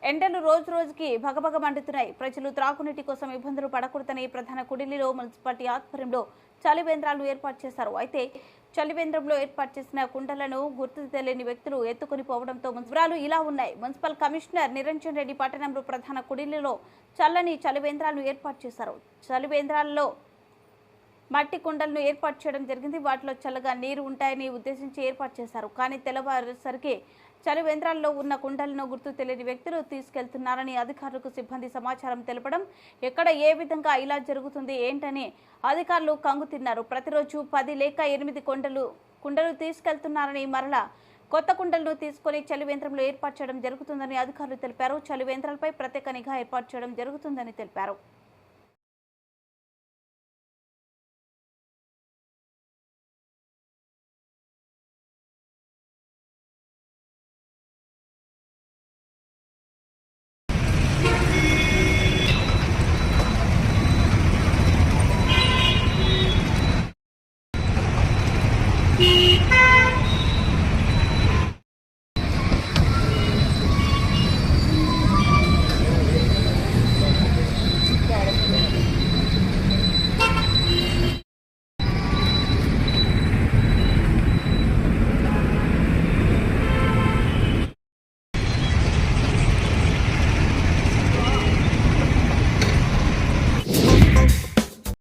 ఎండలు రోజు రోజుకి భగభగ మండుతున్నాయి. ప్రజలు త్రాగునీటి కోసం ఇబ్బందులు పడకూడదని ప్రధాన కుడిలిలో మున్సిపాలిటీ ఆధ్వర్యంలో చలివేంద్రాలను ఏర్పాటు చేశారు. అయితే చలివేంద్రంలో ఏర్పాటు చేసిన కుండలను గుర్తు తెలియని వ్యక్తులు ఎత్తుకుని పోవడంతో వివరాలు ఇలా ఉన్నాయి. మున్సిపల్ కమిషనర్ నిరంజన్ రెడ్డి పట్టణంలో ప్రధాన కుడిలిలో చల్లని చలివేంద్రాలను ఏర్పాటు చేశారు. చలివేంద్రాల్లో మట్టి కుండలను ఏర్పాటు చేయడం జరిగింది. వాటిలో చల్లగా నీరు ఉంటాయని ఉద్దేశించి ఏర్పాటు చేశారు. కానీ తెల్లవారేసరికి చలివేంద్రాల్లో ఉన్న కుండలను గుర్తు తెలియని వ్యక్తులు తీసుకెళ్తున్నారని అధికారులకు సిబ్బంది సమాచారం తెలపడం, ఎక్కడ ఏ విధంగా ఇలా జరుగుతుంది ఏంటని అధికారులు కంగుతిన్నారు. ప్రతిరోజు 10 లేక 8 కుండలు తీసుకెళ్తున్నారని, మరలా కొత్త కుండలను తీసుకుని చలివేంద్రంలో ఏర్పాటు చేయడం జరుగుతుందని అధికారులు తెలిపారు. చలివేంద్రాలపై ప్రత్యేక నిఘా ఏర్పాటు చేయడం జరుగుతుందని తెలిపారు.